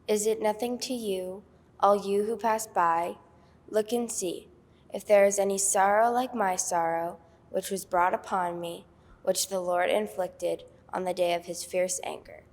Is it nothing to you, all you who pass by? Look and see, if there is any sorrow like my sorrow, which was brought upon me, which the Lord inflicted on the day of his fierce anger.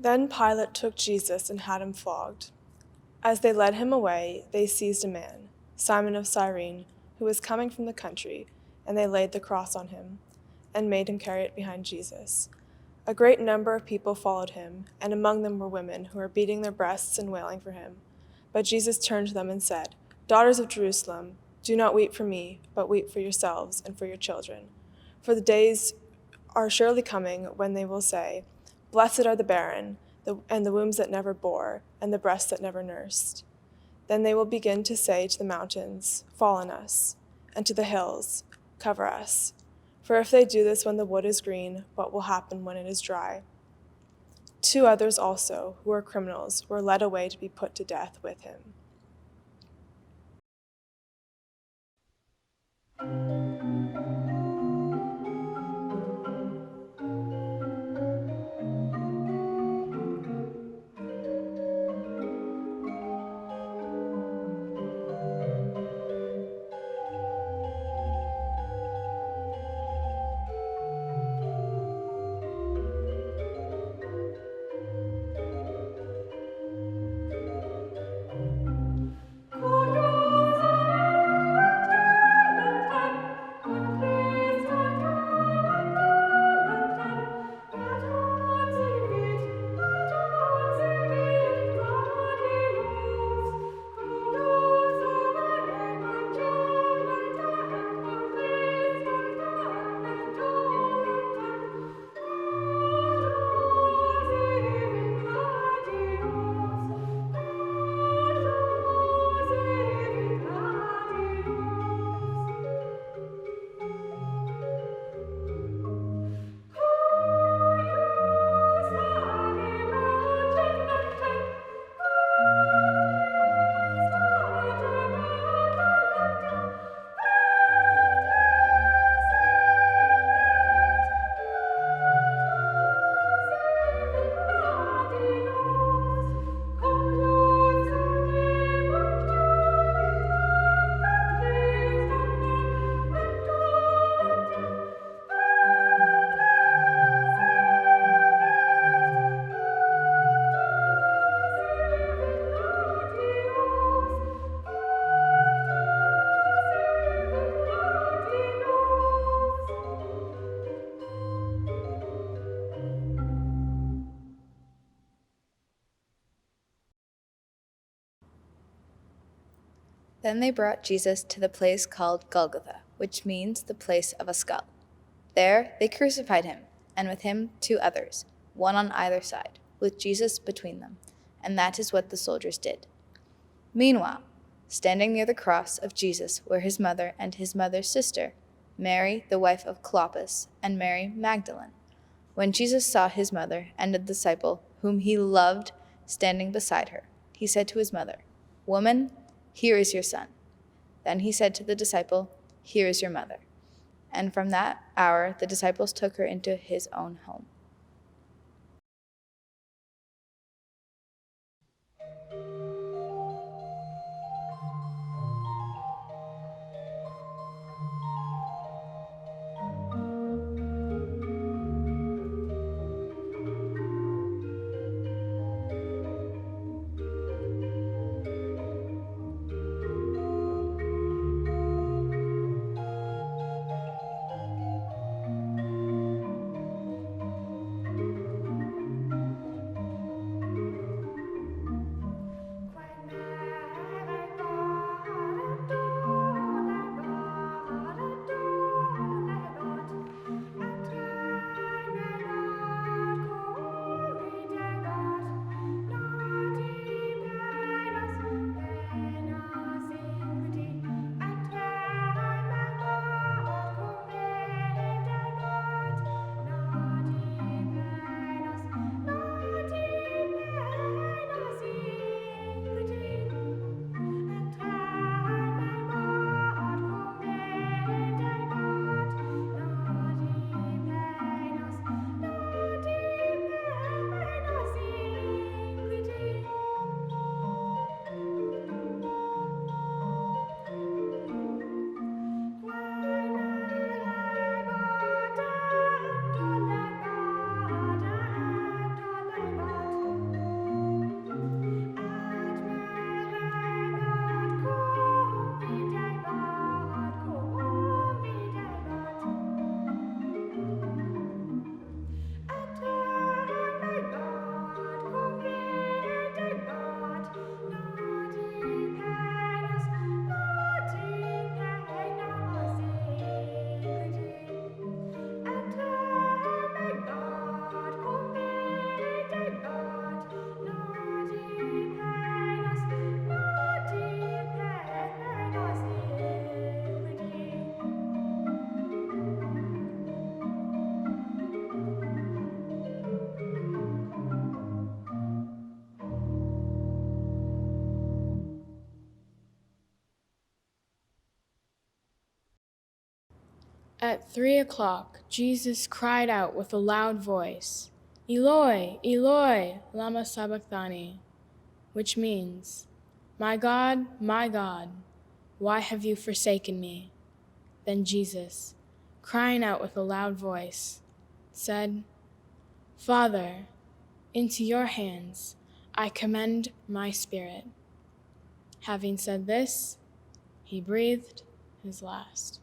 Then Pilate took Jesus and had him flogged. As they led him away, they seized a man, Simon of Cyrene, who was coming from the country, and they laid the cross on him, and made him carry it behind Jesus. A great number of people followed him, and among them were women who were beating their breasts and wailing for him. But Jesus turned to them and said, "Daughters of Jerusalem, do not weep for me, but weep for yourselves and for your children. For the days are surely coming when they will say, 'Blessed are the barren, and the wombs that never bore, and the breasts that never nursed.' Then they will begin to say to the mountains, 'Fall on us,' and to the hills, 'Cover us.' For if they do this when the wood is green, what will happen when it is dry?" 2 others also, who were criminals, were led away to be put to death with him. Then they brought Jesus to the place called Golgotha, which means the place of a skull. There they crucified him, and with him 2 others, one on either side, with Jesus between them. And that is what the soldiers did. Meanwhile, standing near the cross of Jesus were his mother and his mother's sister, Mary, the wife of Clopas, and Mary Magdalene. When Jesus saw his mother and the disciple whom he loved standing beside her, he said to his mother, "Woman, here is your son." Then he said to the disciple, "Here is your mother." And from that hour the disciples took her into his own home. At 3 o'clock, Jesus cried out with a loud voice, "Eloi, Eloi, lama sabachthani," which means, my God, why have you forsaken me?" Then Jesus, crying out with a loud voice, said, "Father, into your hands I commend my spirit." Having said this, he breathed his last.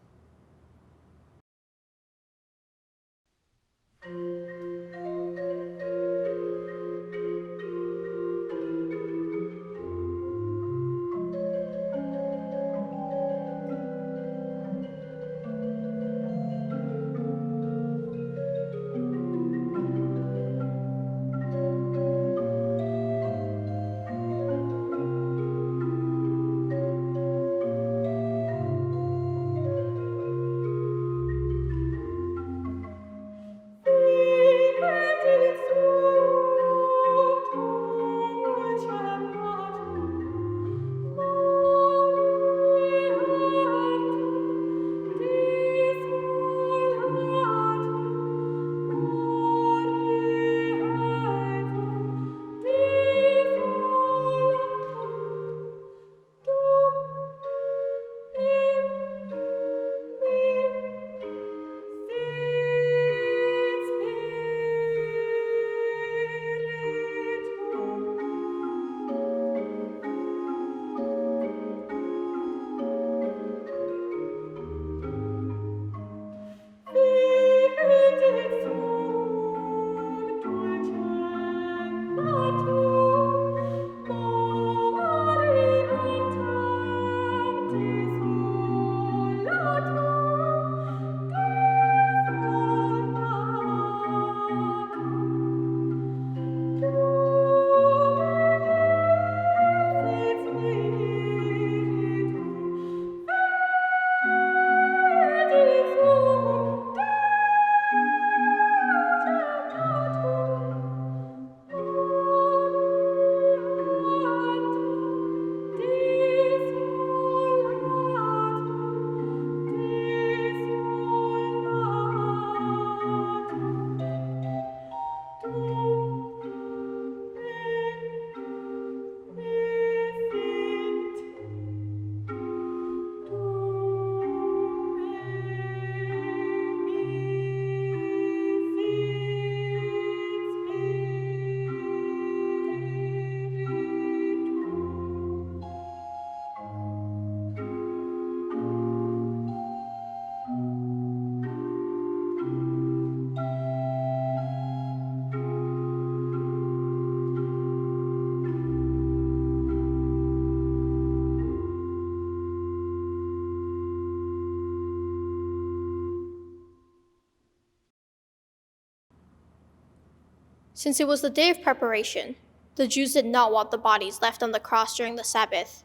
Since it was the day of preparation, the Jews did not want the bodies left on the cross during the Sabbath,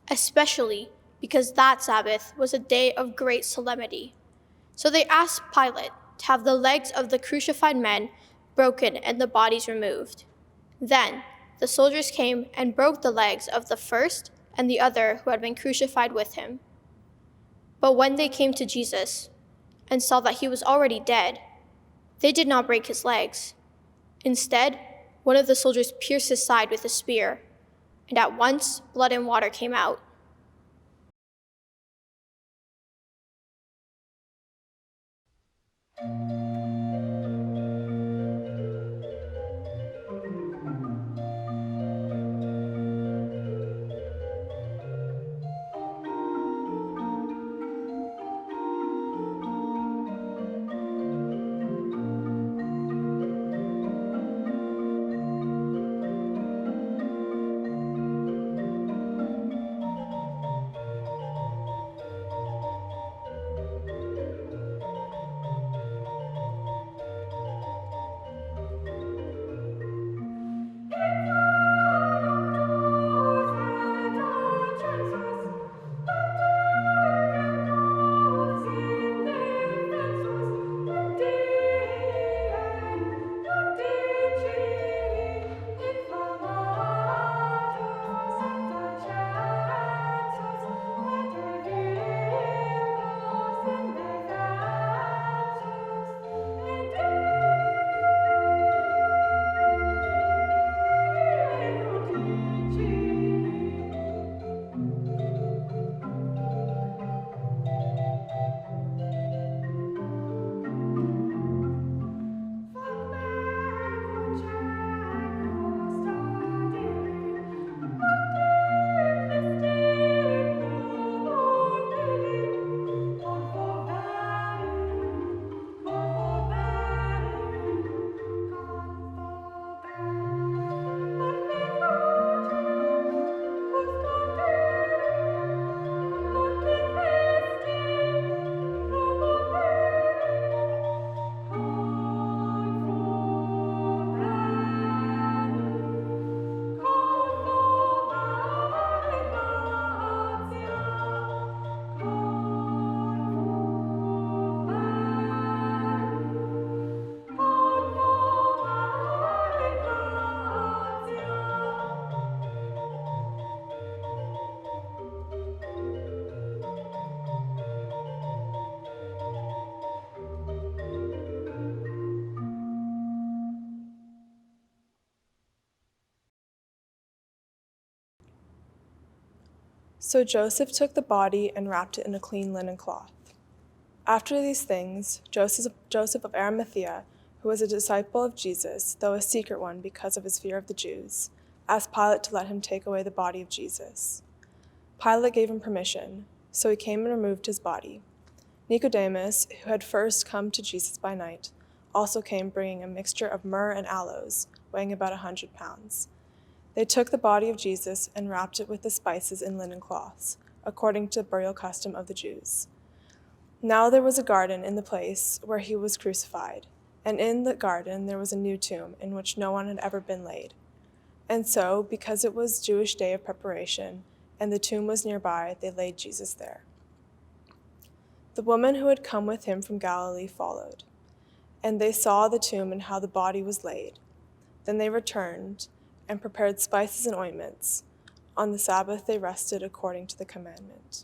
especially because that Sabbath was a day of great solemnity. So they asked Pilate to have the legs of the crucified men broken and the bodies removed. Then the soldiers came and broke the legs of the first and the other who had been crucified with him. But when they came to Jesus and saw that he was already dead, they did not break his legs. Instead, one of the soldiers pierced his side with a spear, and at once blood and water came out. So Joseph took the body and wrapped it in a clean linen cloth. After these things, Joseph of Arimathea, who was a disciple of Jesus, though a secret one because of his fear of the Jews, asked Pilate to let him take away the body of Jesus. Pilate gave him permission, so he came and removed his body. Nicodemus, who had first come to Jesus by night, also came bringing a mixture of myrrh and aloes, weighing about 100 pounds. They took the body of Jesus and wrapped it with the spices in linen cloths, according to the burial custom of the Jews. Now there was a garden in the place where he was crucified, and in the garden there was a new tomb in which no one had ever been laid. And so, because it was Jewish day of preparation, and the tomb was nearby, they laid Jesus there. The woman who had come with him from Galilee followed, and they saw the tomb and how the body was laid. Then they returned and prepared spices and ointments. On the Sabbath they rested according to the commandment.